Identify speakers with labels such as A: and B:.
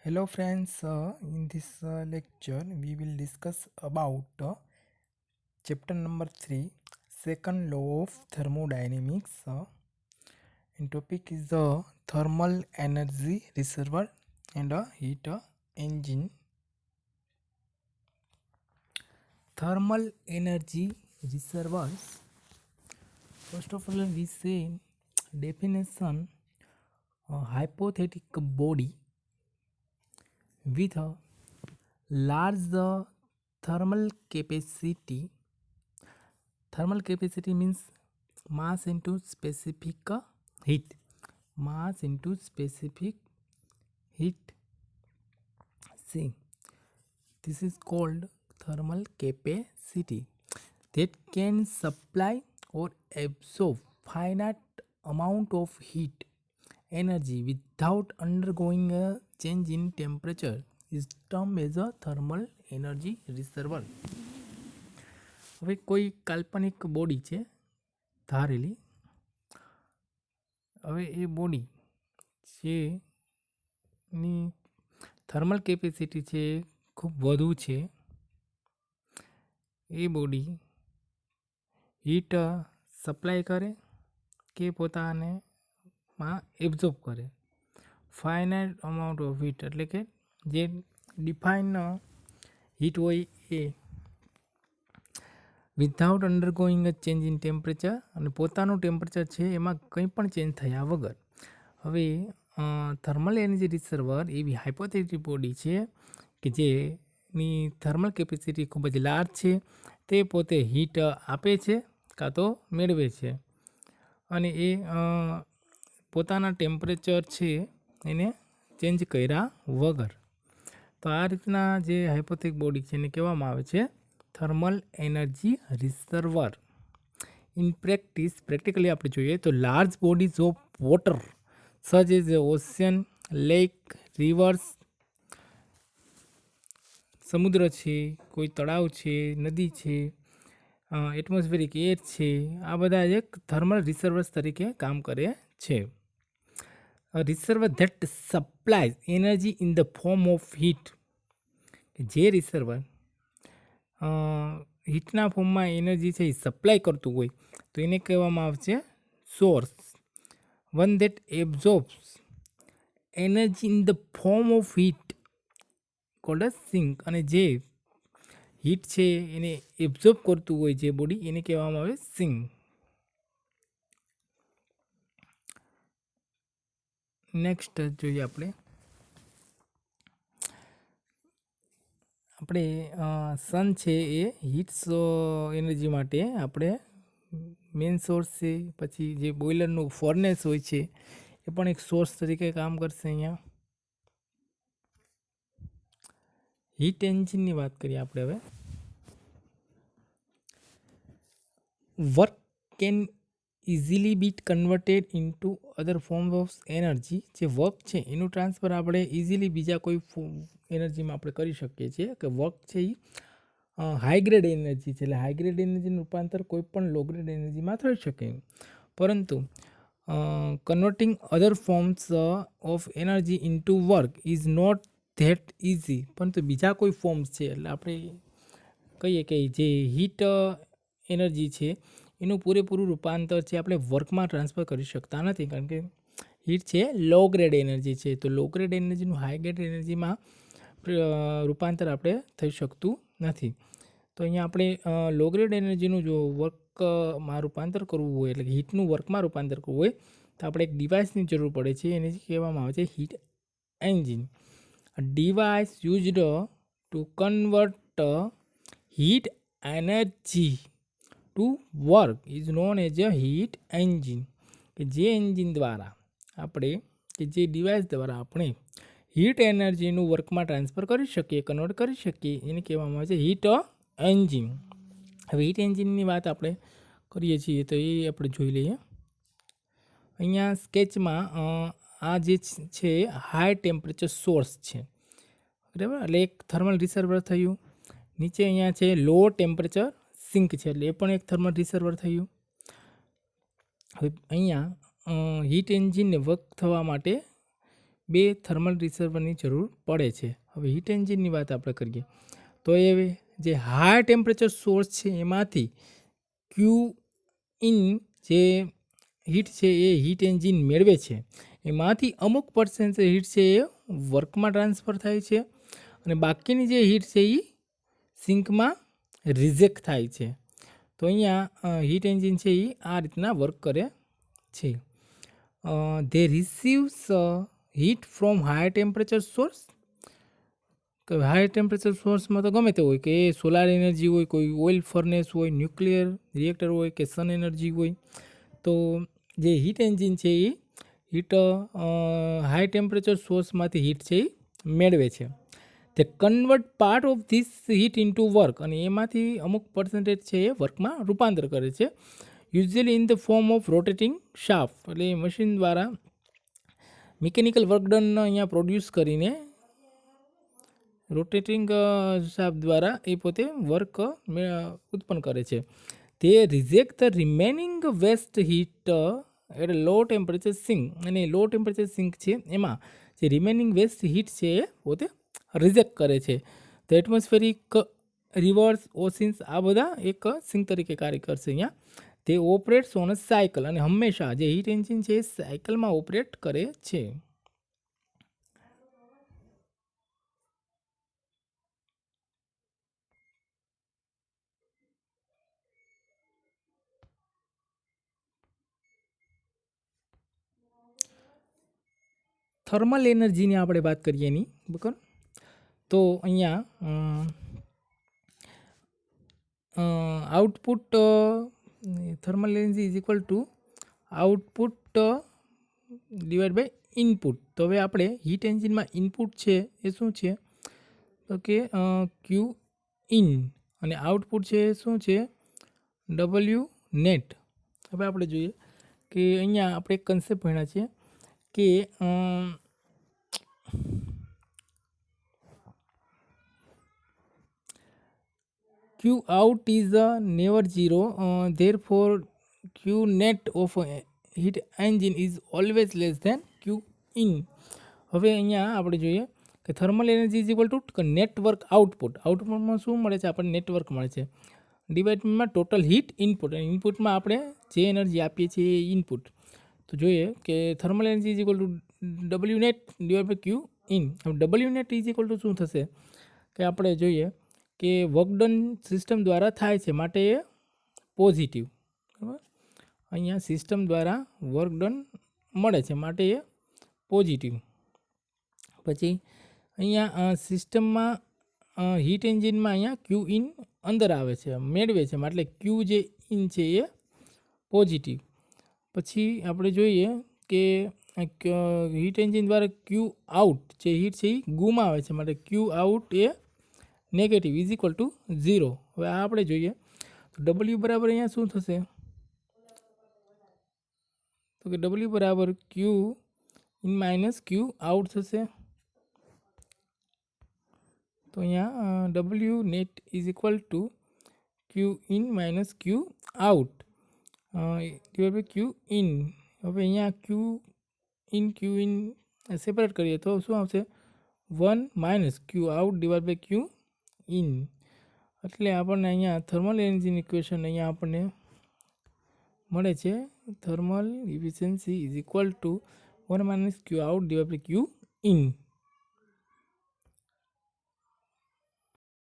A: Hello friends, in this lecture we will discuss about chapter number 3, second law of thermodynamics, and topic is the thermal energy reservoir and heat engine. Thermal energy reservoirs, first of all we say definition, a hypothetical body with a large thermal capacity. Thermal capacity means mass into specific heat. Mass into specific heat. See, this is called thermal capacity that can supply or absorb finite amount of heat energy without undergoing a change in temperature is termed as a thermal energy reservoir. હવે કોઈ કાલ્પનિક body છે ધારેલી, હવે એ body છે ની thermal capacity છે ખૂબ વધુ છે. એ બોડી હીટ સપ્લાય કરે કે પોતાને માં એબ્ઝોર્બ કરે. ફાઇનાઇટ અમાઉન્ટ ઓફ હીટ એટલે કે જે ડિફાઇન હીટ હોય એ without undergoing a change in temperature, અને પોતાનું ટેમ્પરેચર છે એમાં કંઈ પણ ચેન્જ થયા વગર. હવે થર્મલ એનર્જી રિસર્વર એવી હાઇપોથેટિક બોડી છે કે જેની થર્મલ કેપેસિટી ખૂબ જ લાર્જ છે. તે પોતે હીટ આપે છે કાં તો મેળવે છે, અને એ પોતાના ટેમ્પરેચર છે એને ચેન્જ કર્યા વગર. તો આ રીતના જે હાઇપોથેટિક બોડી છે એને કહેવામાં આવે છે થર્મલ એનર્જી રિસર્વર. ઇન પ્રેક્ટિકલી આપણે જોઈએ તો large bodies of water such as ocean, lake, reverse, સમુદ્ર છે, કોઈ તળાવ છે, નદી છે, એટમોસ્ફેરિક એર છે, આ બધા એક થર્મલ રિસર્વર્સ તરીકે કામ કરે છે. Reservoir that supplies energy in the form of heat. જે રિસર્વર હીટના ફોર્મમાં એનર્જી છે એ સપ્લાય કરતું હોય તો એને કહેવામાં આવે છે source. One that absorbs energy in the form of heat called a sink. અને જે હીટ છે એને એબ્ઝોર્બ કરતું હોય જે બોડી એને કહેવામાં આવે સિંક. નેક્સ્ટ જોઈએ આપણે સન છે એ હીટ એનર્જી માટે આપણે મેઇન સોર્સ છે. પછી જે બોઇલરનું ફર્નેસ હોય છે એ પણ એક સોર્સ તરીકે કામ કરશે. અહીંયા હીટ એન્જિનની વાત કરીએ આપણે હવે. Work can easily be converted into other form of energy. જે વર્ક છે એનું ટ્રાન્સફર આપણે ઇઝીલી બીજા કોઈ એનર્જીમાં આપણે કરી શકીએ છીએ. કે વર્ક છે એ હાઈગ્રેડ એનર્જી છે, એટલે હાઈગ્રેડ એનર્જીનું રૂપાંતર કોઈ પણ લો ગ્રેડ એનર્જીમાં થઈ શકે. પરંતુ converting other forms of energy into work is not that easy. પરંતુ બીજા કોઈ ફોર્મ્સ છે, એટલે આપણે કહીએ કે જે હીટ એનર્જી છે એનું પૂરેપૂરું રૂપાંતર છે આપણે વર્કમાં ટ્રાન્સફર કરી શકતા નથી, કારણ કે હીટ છે લો ગ્રેડ એનર્જી છે. તો લો ગ્રેડ એનર્જીનું હાઈ ગ્રેડ એનર્જીમાં રૂપાંતર આપણે થઈ શકતું નથી. તો અહીંયા આપણે લો ગ્રેડ એનર્જીનું જો વર્કમાં રૂપાંતર કરવું હોય, એટલે હીટનું વર્કમાં રૂપાંતર કરવું હોય તો આપણે એક ડિવાઇસની જરૂર પડે છે. એને કહેવામાં આવે છે heat engine. Device used to convert heat energy to work is known as a heat engine. કે જે એન્જિન દ્વારા આપણે કે જે ડિવાઇસ દ્વારા આપણે હીટ એનર્જીનું વર્કમાં ટ્રાન્સફર કરી શકીએ, કન્વર્ટ કરી શકીએ, એને કહેવામાં આવે છે હીટ એન્જિન. હવે હીટ એન્જિનની વાત આપણે કરીએ છીએ તો એ આપણે જોઈ લઈએ. અહીંયા સ્કેચમાં આ જે છે હાઈ ટેમ્પરેચર સોર્સ છે, બરાબર. એટલે એક થર્મલ રિસર્વર થયું. નીચે અહીંયા છે લો ટેમ્પરેચર સિંક છે, એટલે એ પણ એક થર્મલ રિસર્વર થયું. હવે અહીંયા હીટ એન્જિનને વર્ક થવા માટે બે થર્મલ રિસર્વરની જરૂર પડે છે. હવે હીટ એન્જિનની વાત આપણે કરીએ તો એ જે હાઈ ટેમ્પરેચર સોર્સ છે એમાંથી ક્યુ ઇન જે હીટ છે એ હીટ એન્જિન મેળવે છે. એમાંથી અમુક પર્સન્ટ હીટ છે એ વર્કમાં ટ્રાન્સફર થાય છે અને બાકીની જે હીટ છે એ સિંકમાં રિજેક્ટ થાય છે. તો અહીંયા હીટ એન્જિન છે એ આ રીતના વર્ક કરે છે. They receives heat from high temperature source. કે હાઈ ટેમ્પરેચર સોર્સમાં તો ગમે તે હોય, કે એ સોલાર એનર્જી હોય, કોઈ ઓઇલ ફર્નેસ હોય, ન્યુક્લિયર રિએક્ટર હોય કે સન એનર્જી હોય. તો જે હીટ એન્જિન છે એ હીટ હાઈ ટેમ્પરેચર સોર્સમાંથી હીટ છે એ મેળવે છે. તે convert part of this heat into work, અને એમાંથી અમુક પર્સન્ટેજ છે એ વર્કમાં રૂપાંતર કરે છે. Usually in the form of rotating shaft, એટલે મશીન દ્વારા મિકેનિકલ વર્ક ડન અહીંયા પ્રોડ્યુસ કરીને રોટેટિંગ શાફ્ટ દ્વારા એ પોતે વર્ક ઉત્પન્ન કરે છે. તે reject the remaining waste heat at low temperature sink, અને લો ટેમ્પરેચર સિંક છે એમાં જે રિમેનિંગ વેસ્ટ હીટ છે એ પોતે રિજેક્ટ કરે છે. તો એટમોસ્ફેરિક રિવર્સ ઓશિન્સ આ બધા એક સિંક તરીકે કાર્ય કરશે અહીંયા. તે ઓપરેટ્સ ઓન અ સાયકલ, અને હંમેશા જે હીટ એન્જિન છે એ સાયકલમાં ઓપરેટ કરે છે. થર્મલ એનર્જીની આપણે વાત કરીએ એની, બરાબર. તો અહીંયા output thermal energy is equal to output divide by input. તો હવે આપણે હીટ એન્જિનમાં ઇનપુટ છે એ શું છે, તો કે ક્યુ ઇન, અને આઉટપુટ છે એ શું છે, ડબલ્યુ નેટ. હવે આપણે જોઈએ કે અહીંયા આપણે એક કન્સેપ્ટ ભણ્યા છીએ કે Q out is never zero, therefore Q net of heat engine is always less than Q in. હવે અહીંયા આપણે જોઈએ કે thermal energy is equal two network output. આઉટપુટમાં શું મળે છે આપણને, નેટવર્ક મળે છે, ડિવાઇડમાં ટોટલ હીટ ઇનપુટ. અને ઇનપુટમાં આપણે જે એનર્જી આપીએ છીએ એ ઇનપુટ. તો જોઈએ કે thermal energy is equal to W net divide by Q in. હવે W net is equal to શું થશે કે આપણે જોઈએ કે વર્કડન સિસ્ટમ દ્વારા થાય છે માટે એ પોઝિટિવ, બરાબર. અહીંયા સિસ્ટમ દ્વારા વર્કડન મળે છે માટે એ પોઝિટિવ. પછી અહીંયા સિસ્ટમમાં હીટ એન્જિનમાં અહીંયા ક્યુ ઇન અંદર આવે છે, મેળવે છે, એટલે ક્યુ જે ઇન છે એ પોઝિટિવ. પછી આપણે જોઈએ કે હીટ એન્જિન દ્વારા ક્યુ આઉટ જે હીટ છે એ ગુમાવે છે માટે ક્યુ આઉટ એ નેગેટિવ ઇઝ ઇક્વલ ટુ 0. હવે આ આપણે જોઈએ તો ડબલ્યુ બરાબર અહીંયા શું થશે, તો કે ડબલ્યુ બરાબર Q in minus Q out થશે. તો અહીંયા W net is equal to Q in minus Q out divide by Q in. હવે અહીંયા ક્યુ ઇન સેપરેટ કરીએ તો શું આવશે, 1 minus Q out divide by Q in. એટલે આપણને અહીંયા થર્મલ એનર્જીની ઇક્વેશન અહીંયા આપણને મળે છે, thermal efficiency is equal to 1 minus Q out divide by Q in.